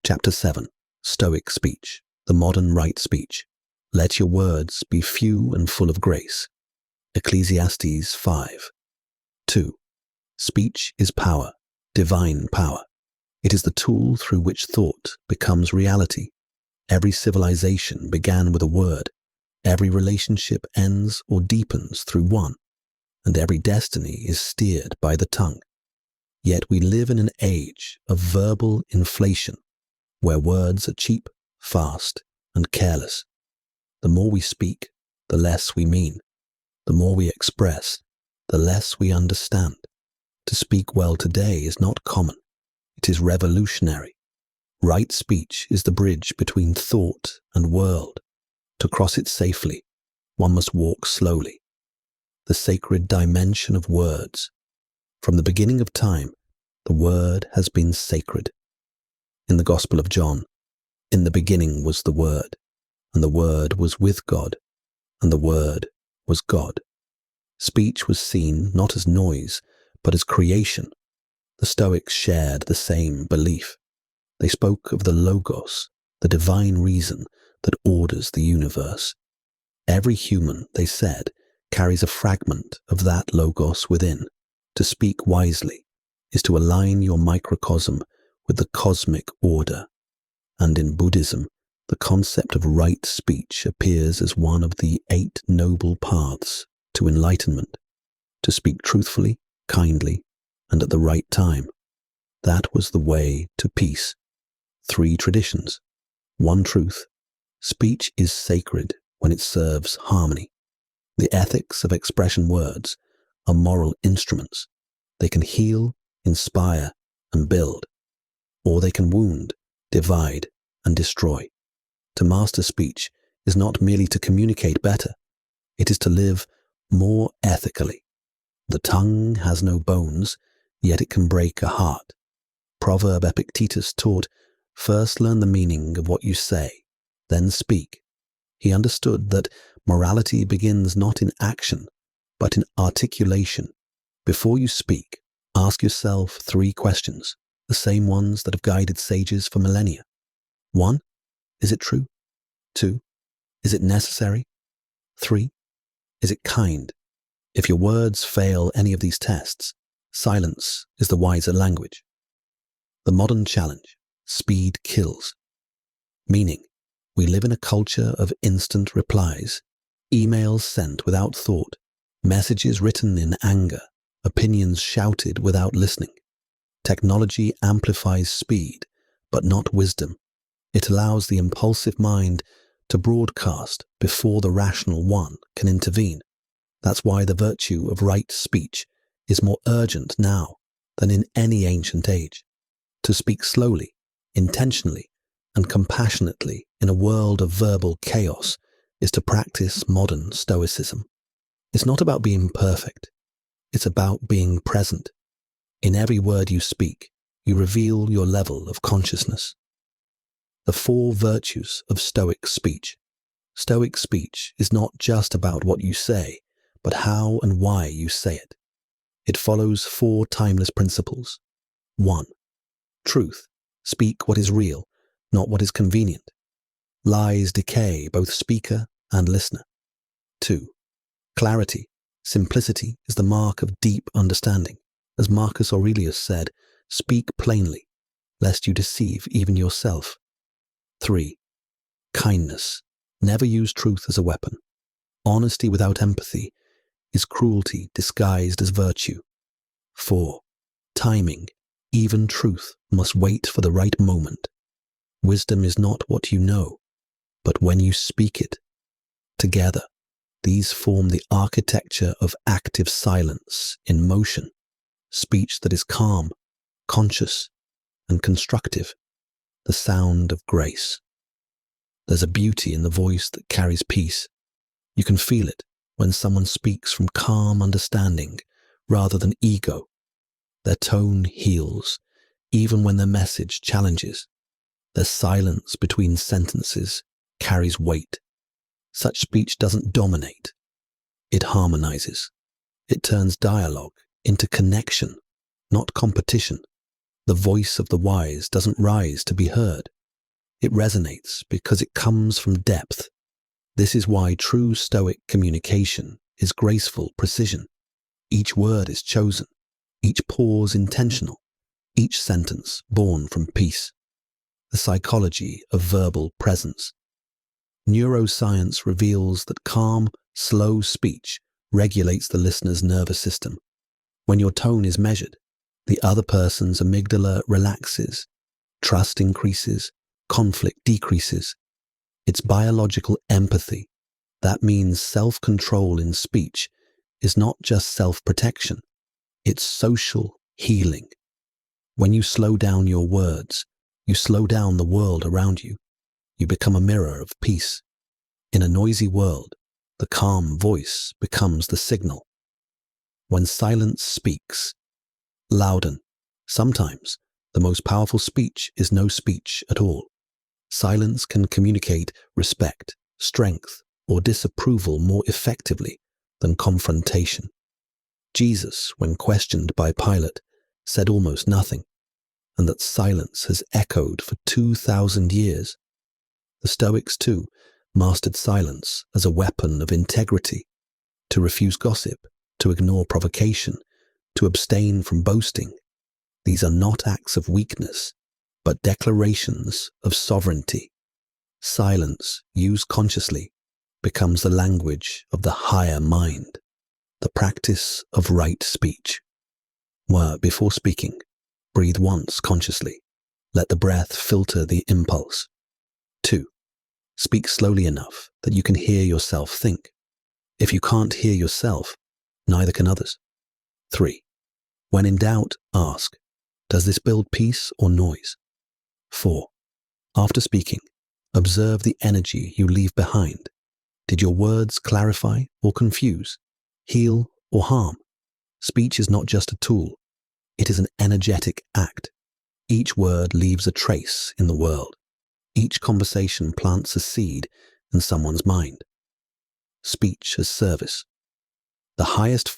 Chapter 7. Stoic Speech, the Modern Right Speech. Let your words be few and full of grace. Ecclesiastes 5. 2. Speech is power, divine power. It is the tool through which thought becomes reality. Every civilization began with a word. Every relationship ends or deepens through one, and every destiny is steered by the tongue. Yet we live in an age of verbal inflation, where words are cheap, fast, and careless. The more we speak, the less we mean. The more we express, the less we understand. To speak well today is not common. It is revolutionary. Right speech is the bridge between thought and world. To cross it safely, one must walk slowly. The sacred dimension of words. From the beginning of time, the word has been sacred. In the Gospel of John, in the beginning was the Word, and the Word was with God, and the Word was God. Speech was seen not as noise, but as creation. The Stoics shared the same belief. They spoke of the Logos, the divine reason that orders the universe. Every human, they said, carries a fragment of that Logos within. To speak wisely is to align your microcosm with the cosmic order. And in Buddhism, the concept of right speech appears as one of the 8 noble paths to enlightenment. To speak truthfully, kindly, and at the right time. That was the way to peace. 3 traditions. 1 truth. Speech is sacred when it serves harmony. The ethics of expression words are moral instruments. They can heal, inspire, and build. Or they can wound, divide, and destroy. To master speech is not merely to communicate better. It is to live more ethically. The tongue has no bones, yet it can break a heart. Proverb Epictetus taught, first learn the meaning of what you say, then speak. He understood that morality begins not in action, but in articulation. Before you speak, ask yourself 3 questions, the same ones that have guided sages for millennia. 1. Is it true? 2. Is it necessary? 3. Is it kind? If your words fail any of these tests, silence is the wiser language. The modern challenge: speed kills. Meaning, we live in a culture of instant replies, emails sent without thought, messages written in anger, opinions shouted without listening. Technology amplifies speed, but not wisdom. It allows the impulsive mind to broadcast before the rational one can intervene. That's why the virtue of right speech is more urgent now than in any ancient age. To speak slowly, intentionally, and compassionately in a world of verbal chaos is to practice modern stoicism. It's not about being perfect. It's about being present. In every word you speak, you reveal your level of consciousness. The 4 virtues of Stoic speech. Stoic speech is not just about what you say, but how and why you say it. It follows 4 timeless principles. 1. Truth. Speak what is real, not what is convenient. Lies decay both speaker and listener. 2. Clarity. Simplicity is the mark of deep understanding. As Marcus Aurelius said, speak plainly, lest you deceive even yourself. 3. Kindness. Never use truth as a weapon. Honesty without empathy is cruelty disguised as virtue. 4. Timing. Even truth must wait for the right moment. Wisdom is not what you know, but when you speak it. Together, these form the architecture of active silence in motion, speech that is calm, conscious, and constructive, the sound of grace. There's a beauty in the voice that carries peace. You can feel it when someone speaks from calm understanding rather than ego. Their tone heals, even when their message challenges. Their silence between sentences carries weight. Such speech doesn't dominate. It harmonizes. It turns dialogue into connection, not competition. The voice of the wise doesn't rise to be heard. It resonates because it comes from depth. This is why true Stoic communication is graceful precision. Each word is chosen, each pause intentional, each sentence born from peace. The psychology of verbal presence. Neuroscience reveals that calm, slow speech regulates the listener's nervous system. When your tone is measured, the other person's amygdala relaxes, trust increases, conflict decreases. It's biological empathy. That means self-control in speech is not just self-protection, it's social healing. When you slow down your words, you slow down the world around you. You become a mirror of peace. In a noisy world, the calm voice becomes the signal. When silence speaks, louden. Sometimes, the most powerful speech is no speech at all. Silence can communicate respect, strength, or disapproval more effectively than confrontation. Jesus, when questioned by Pilate, said almost nothing, and that silence has echoed for 2,000 years. The Stoics, too, mastered silence as a weapon of integrity. To refuse gossip, to ignore provocation, to abstain from boasting. These are not acts of weakness, but declarations of sovereignty. Silence, used consciously, becomes the language of the higher mind, the practice of right speech. Before speaking, breathe once consciously. Let the breath filter the impulse. 2. Speak slowly enough that you can hear yourself think. If you can't hear yourself, neither can others. 3. When in doubt, ask, does this build peace or noise? 4. After speaking, observe the energy you leave behind. Did your words clarify or confuse, heal or harm? Speech is not just a tool. It is an energetic act. Each word leaves a trace in the world. Each conversation plants a seed in someone's mind. Speech as service. The highest